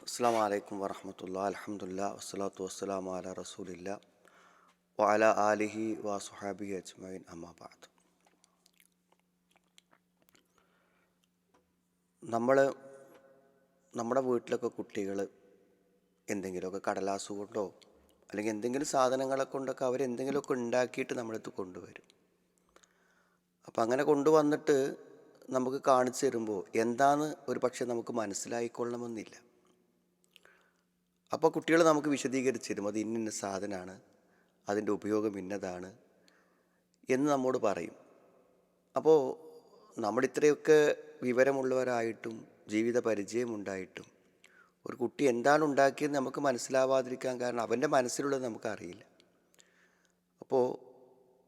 അസ്സാം വലൈക്കും വറഹമത്തുള്ള അൽഹംദുലില്ലാ വസ്സലാത്തു വസ്സലാമു അലാ റസൂലില്ലാ വഅലാ ആലിഹി വസുഹാബിഹി അജ്മഈൻ അമ്മാ ബഅദ്. നമ്മൾ നമ്മുടെ വീട്ടിലൊക്കെ കുട്ടികൾ എന്തെങ്കിലുമൊക്കെ കടലാസ് കൊണ്ടോ അല്ലെങ്കിൽ എന്തെങ്കിലും സാധനങ്ങളെ കൊണ്ടൊക്കെ അവരെന്തെങ്കിലുമൊക്കെ ഉണ്ടാക്കിയിട്ട് നമ്മളടുത്ത് കൊണ്ടുവരും. അപ്പം അങ്ങനെ കൊണ്ടുവന്നിട്ട് നമുക്ക് കാണിച്ചു തരുമ്പോൾ എന്താന്ന് ഒരു പക്ഷേ നമുക്ക് മനസ്സിലായിക്കൊള്ളണമെന്നില്ല. അപ്പോൾ കുട്ടികൾ നമുക്ക് വിശദീകരിച്ച് തരും, അത് ഇന്ന സാധനമാണ്, അതിൻ്റെ ഉപയോഗം ഇന്നതാണ് എന്ന് നമ്മോട് പറയും. അപ്പോൾ നമ്മളിത്രയൊക്കെ വിവരമുള്ളവരായിട്ടും ജീവിത പരിചയമുണ്ടായിട്ടും ഒരു കുട്ടി എന്താണ് ഉണ്ടാക്കിയത് നമുക്ക് മനസ്സിലാവാതിരിക്കാൻ കാരണം അവൻ്റെ മനസ്സിലുള്ളത് നമുക്കറിയില്ല. അപ്പോൾ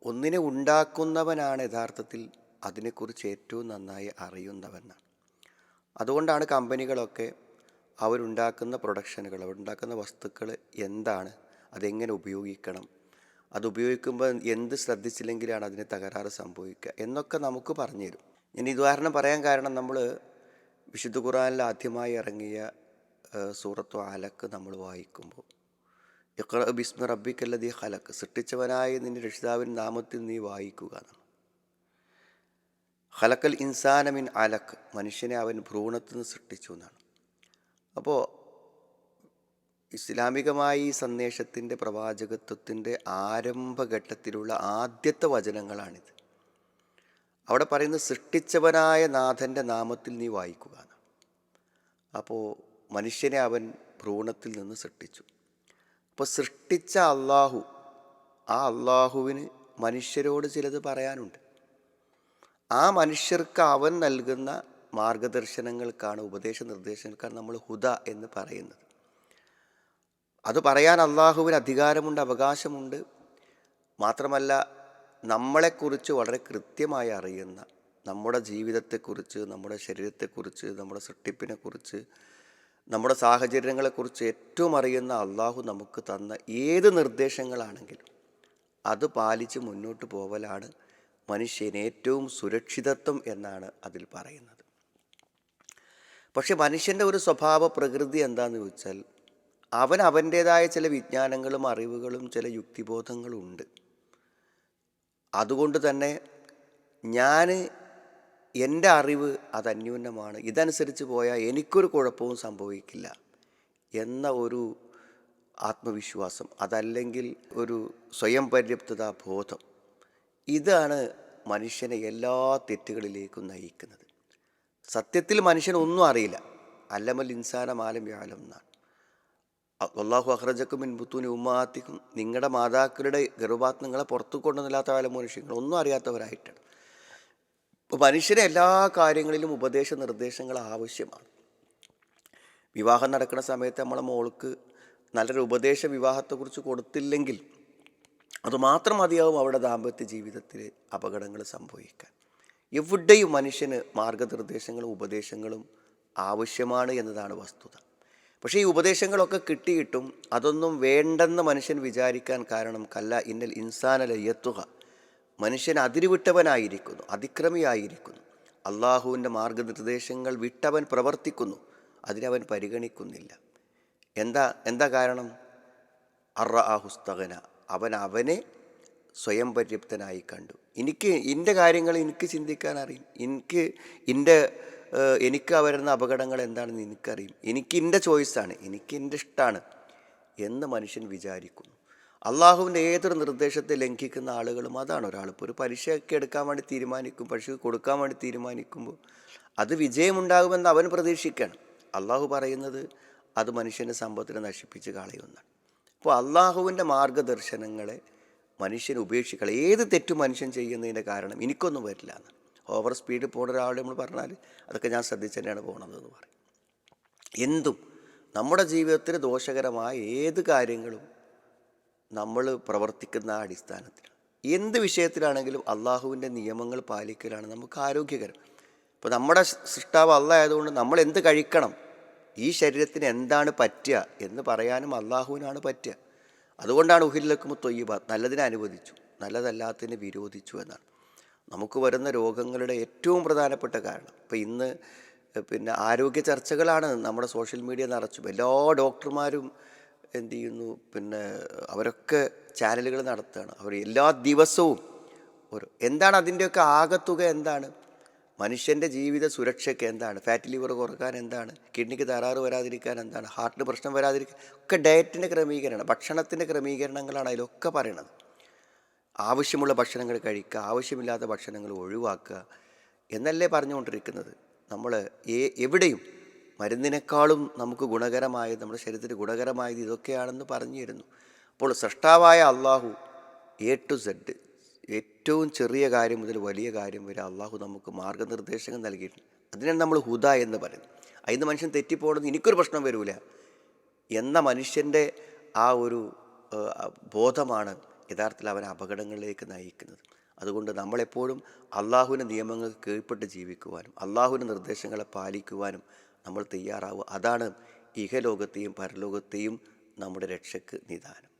ഒന്നിനെ ഉണ്ടാക്കുന്നവനാണ് യഥാർത്ഥത്തിൽ അതിനെക്കുറിച്ച് ഏറ്റവും നന്നായി അറിയുന്നവനാണ്. അതുകൊണ്ടാണ് കമ്പനികളൊക്കെ അവരുണ്ടാക്കുന്ന പ്രൊഡക്ഷനുകൾ, അവരുണ്ടാക്കുന്ന വസ്തുക്കൾ എന്താണ്, അതെങ്ങനെ ഉപയോഗിക്കണം, അത് ഉപയോഗിക്കുമ്പോൾ എന്ത് ശ്രദ്ധിച്ചില്ലെങ്കിലാണ് അതിന് തകരാറ് സംഭവിക്കുക എന്നൊക്കെ നമുക്ക് പറഞ്ഞു തരും. ഞാൻ ഉദാഹരണം പറയാൻ കാരണം, നമ്മൾ വിശുദ്ധ ഖുർആനിൽ ആദ്യമായി ഇറങ്ങിയ സൂറത്തു അലക്ക് നമ്മൾ വായിക്കുമ്പോൾ ഇഖ്റ ബിസ്മി റബ്ബിക്കല്ലദീ ഖലഖ്, സൃഷ്ടിച്ചവനായ നിന്റെ രക്ഷിതാവിൻ്റെ നാമത്തിൽ നീ വായിക്കുക എന്നാണ്. ഖലഖൽ ഇൻസാന മിൻ അലക്ക്, മനുഷ്യനെ അവൻ ഭ്രൂണത്തിൽ നിന്ന് സൃഷ്ടിച്ചു എന്നാണ്. അപ്പോൾ ഇസ്ലാമികമായ ഈ സന്ദേശത്തിൻ്റെ പ്രവാചകത്വത്തിൻ്റെ ആരംഭഘട്ടത്തിലുള്ള ആദ്യത്തെ വചനങ്ങളാണിത്. അവിടെ പറയുന്നത് സൃഷ്ടിച്ചവനായ നാഥൻ്റെ നാമത്തിൽ നീ വായിക്കുക. അപ്പോൾ മനുഷ്യനെ അവൻ ഭ്രൂണത്തിൽ നിന്ന് സൃഷ്ടിച്ചു. അപ്പോൾ സൃഷ്ടിച്ച അള്ളാഹു, ആ അള്ളാഹുവിന് മനുഷ്യരോട് ചിലത് പറയാനുണ്ട്. ആ മനുഷ്യർക്ക് അവൻ നൽകുന്ന മാർഗദർശനങ്ങൾക്കാണ്, ഉപദേശ നിർദ്ദേശങ്ങൾക്കാണ് നമ്മൾ ഹുദ എന്ന് പറയുന്നത്. അത് പറയാൻ അള്ളാഹുവിന് അധികാരമുണ്ട്, അവകാശമുണ്ട്. മാത്രമല്ല നമ്മളെക്കുറിച്ച് വളരെ കൃത്യമായി അറിയുന്ന, നമ്മുടെ ജീവിതത്തെക്കുറിച്ച്, നമ്മുടെ ശരീരത്തെക്കുറിച്ച്, നമ്മുടെ സൃഷ്ടിപ്പിനെക്കുറിച്ച്, നമ്മുടെ സാഹചര്യങ്ങളെക്കുറിച്ച് ഏറ്റവും അറിയുന്ന അള്ളാഹു നമുക്ക് തന്ന ഏത് നിർദ്ദേശങ്ങളാണെങ്കിലും അത് പാലിച്ച് മുന്നോട്ട് പോവലാണ് മനുഷ്യന് ഏറ്റവും സുരക്ഷിതത്വം എന്നാണ് അതിൽ പറയുന്നത്. പക്ഷെ മനുഷ്യൻ്റെ ഒരു സ്വഭാവ പ്രകൃതി എന്താണെന്ന് ചോദിച്ചാൽ, അവൻ അവൻ്റേതായ ചില വിജ്ഞാനങ്ങളും അറിവുകളും ചില യുക്തിബോധങ്ങളും ഉണ്ട്. അതുകൊണ്ട് തന്നെ എൻ്റെ അറിവ് അത് അന്യൂനമാണ്, ഇതനുസരിച്ച് പോയാൽ എനിക്കൊരു കുഴപ്പവും സംഭവിക്കില്ല എന്ന ഒരു ആത്മവിശ്വാസം, അതല്ലെങ്കിൽ ഒരു സ്വയം പര്യാപ്തതാ ബോധം, ഇതാണ് മനുഷ്യനെ എല്ലാ തെറ്റുകളിലേക്കും നയിക്കുന്നത്. സത്യത്തിൽ മനുഷ്യനൊന്നും അറിയില്ല. അല്ലമൽ ഇൻസാന മാലം വ്യാലം എന്നാണ്. അല്ലാഹു അഖ്റജക്കും മിൻ ബുത്തൂനി ഉമ്മാത്തിക്കും, നിങ്ങളുടെ മാതാക്കളുടെ ഗർഭാത്ത് നിങ്ങളെ പുറത്തു കൊണ്ടുവന്നില്ലാത്ത കാലം മനുഷ്യങ്ങൾ ഒന്നും അറിയാത്തവരായിട്ടാണ്. ഇപ്പോൾ മനുഷ്യന് എല്ലാ കാര്യങ്ങളിലും ഉപദേശ നിർദ്ദേശങ്ങൾ ആവശ്യമാണ്. വിവാഹം നടക്കുന്ന സമയത്ത് നമ്മളെ മോൾക്ക് നല്ലൊരു ഉപദേശ വിവാഹത്തെക്കുറിച്ച് കൊടുത്തില്ലെങ്കിൽ അതുമാത്രം മതിയാവും അവിടെ ദാമ്പത്യ ജീവിതത്തിൽ അപകടങ്ങൾ സംഭവിക്കാൻ. എവിടെയും മനുഷ്യന് മാർഗനിർദ്ദേശങ്ങളും ഉപദേശങ്ങളും ആവശ്യമാണ് എന്നതാണ് വസ്തുത. പക്ഷേ ഈ ഉപദേശങ്ങളൊക്കെ കിട്ടിയിട്ടും അതൊന്നും വേണ്ടെന്ന് മനുഷ്യൻ വിചാരിക്കാൻ കാരണം, കല്ല ഇന്നൽ ഇൻസാന ലയത്തുക, മനുഷ്യൻ അതിരുവിട്ടവനായിരിക്കുന്നു, അതിക്രമിയായിരിക്കുന്നു. അള്ളാഹുവിൻ്റെ മാർഗനിർദ്ദേശങ്ങൾ വിട്ടവൻ പ്രവർത്തിക്കുന്നു, അതിനവൻ പരിഗണിക്കുന്നില്ല. എന്താ കാരണം? അർറഅഹുസ്തഗന, അവനെ സ്വയം പര്യാപ്തനായി കണ്ടു. എൻ്റെ കാര്യങ്ങൾ എനിക്ക് ചിന്തിക്കാൻ അറിയും, എനിക്ക് വരുന്ന അപകടങ്ങൾ എന്താണെന്ന് എനിക്കറിയും, എൻ്റെ ചോയ്സാണ്, എൻ്റെ ഇഷ്ടമാണ് എന്ന് മനുഷ്യൻ വിചാരിക്കുന്നു. അള്ളാഹുവിൻ്റെ ഏതൊരു നിർദ്ദേശത്തെ ലംഘിക്കുന്ന ആളുകളും അതാണ്. ഒരാളിപ്പോൾ ഒരു പരീക്ഷയൊക്കെ എടുക്കാൻ വേണ്ടി തീരുമാനിക്കും, പരീക്ഷ കൊടുക്കാൻ വേണ്ടി തീരുമാനിക്കുമ്പോൾ അത് വിജയമുണ്ടാകുമെന്ന് അവൻ പ്രതീക്ഷിക്കണം. അള്ളാഹു പറയുന്നത് അത് മനുഷ്യൻ്റെ സമ്പത്തിനെ നശിപ്പിച്ച് കളയുന്നതാണ്. അപ്പോൾ അള്ളാഹുവിൻ്റെ മാർഗദർശനങ്ങളെ മനുഷ്യൻ ഉപേക്ഷിക്കണം. ഏത് തെറ്റും മനുഷ്യൻ ചെയ്യുന്നതിൻ്റെ കാരണം എനിക്കൊന്നും വരില്ല എന്ന്. ഓവർ സ്പീഡിൽ പോകുന്ന ഒരാളോട് നമ്മൾ പറഞ്ഞാൽ അതൊക്കെ ഞാൻ ശ്രദ്ധിച്ച് തന്നെയാണ് പോകണതെന്ന് പറയും. എന്തും നമ്മുടെ ജീവിതത്തിൽ ദോഷകരമായ ഏത് കാര്യങ്ങളും നമ്മൾ പ്രവർത്തിക്കുന്ന അടിസ്ഥാനത്തിൽ എന്ത് വിഷയത്തിലാണെങ്കിലും അള്ളാഹുവിൻ്റെ നിയമങ്ങൾ പാലിക്കലാണ് നമുക്ക് ആരോഗ്യകരം. ഇപ്പോൾ നമ്മുടെ സൃഷ്ടാവ് അള്ളാഹ് ആയതുകൊണ്ട് നമ്മൾ എന്ത് കഴിക്കണം, ഈ ശരീരത്തിന് എന്താണ് പറ്റുക എന്ന് പറയാനും അള്ളാഹുവിനാണ് പറ്റുക. അതുകൊണ്ടാണ് ഉഹില്ലക്കും തൊയ്യബാത്ത്, നല്ലതിനെ അനുവദിച്ചു, നല്ലതല്ലാത്തതിനെ വിരോധിച്ചു എന്നാണ്. നമുക്ക് വരുന്ന രോഗങ്ങളുടെ ഏറ്റവും പ്രധാനപ്പെട്ട കാരണം, ഇപ്പോൾ ഇന്ന് പിന്നെ ആരോഗ്യ ചർച്ചകളാണ് നമ്മുടെ സോഷ്യൽ മീഡിയ നിറച്ചും. എല്ലാ ഡോക്ടർമാരും എന്ത് ചെയ്യുന്നു, പിന്നെ അവരൊക്കെ ചാനലുകൾ നടത്തുകയാണ്. അവർ എല്ലാ ദിവസവും എന്താണ് അതിൻ്റെയൊക്കെ ആകത്തുക എന്താണ്? മനുഷ്യൻ്റെ ജീവിത സുരക്ഷയ്ക്ക് എന്താണ്? ഫാറ്റ് ലിവർ കുറക്കാൻ എന്താണ്? കിഡ്നിക്ക് തകരാറ് വരാതിരിക്കാൻ എന്താണ്? ഹാർട്ടിന് പ്രശ്നം വരാതിരിക്കാൻ ഒക്കെ ഡയറ്റിൻ്റെ ക്രമീകരണം, ഭക്ഷണത്തിൻ്റെ ക്രമീകരണങ്ങളാണ് അതിലൊക്കെ പറയണത്. ആവശ്യമുള്ള ഭക്ഷണങ്ങൾ കഴിക്കുക, ആവശ്യമില്ലാത്ത ഭക്ഷണങ്ങൾ ഒഴിവാക്കുക എന്നല്ലേ പറഞ്ഞുകൊണ്ടിരിക്കുന്നത്. നമ്മൾ എവിടെയും മരുന്നിനേക്കാളും നമുക്ക് ഗുണകരമായത്, നമ്മുടെ ശരീരത്തിന് ഗുണകരമായത് ഇതൊക്കെയാണെന്ന് പറഞ്ഞു തരുന്നു. അപ്പോൾ സൃഷ്ടാവായ അള്ളാഹു A to Z, ഏറ്റവും ചെറിയ കാര്യം മുതൽ വലിയ കാര്യം വരെ അള്ളാഹു നമുക്ക് മാർഗ്ഗനിർദ്ദേശങ്ങൾ നൽകിയിട്ടുണ്ട്. അതിനാണ് നമ്മൾ ഹുദ എന്ന് പറയുന്നത്. അതിന് മനുഷ്യൻ തെറ്റിപ്പോകണമെന്ന് എനിക്കൊരു പ്രശ്നം വരില്ല എന്ന മനുഷ്യൻ്റെ ആ ഒരു ബോധമാണ് യഥാർത്ഥത്തിൽ അവനെ അപകടങ്ങളിലേക്ക് നയിക്കുന്നത്. അതുകൊണ്ട് നമ്മളെപ്പോഴും അള്ളാഹുവിൻ്റെ നിയമങ്ങൾക്ക് കീഴ്പ്പെട്ട് ജീവിക്കുവാനും അള്ളാഹുവിൻ്റെ നിർദ്ദേശങ്ങളെ പാലിക്കുവാനും നമ്മൾ തയ്യാറാവുക. അതാണ് ഇഹലോകത്തെയും പരലോകത്തെയും നമ്മുടെ രക്ഷയ്ക്ക് നിദാനം.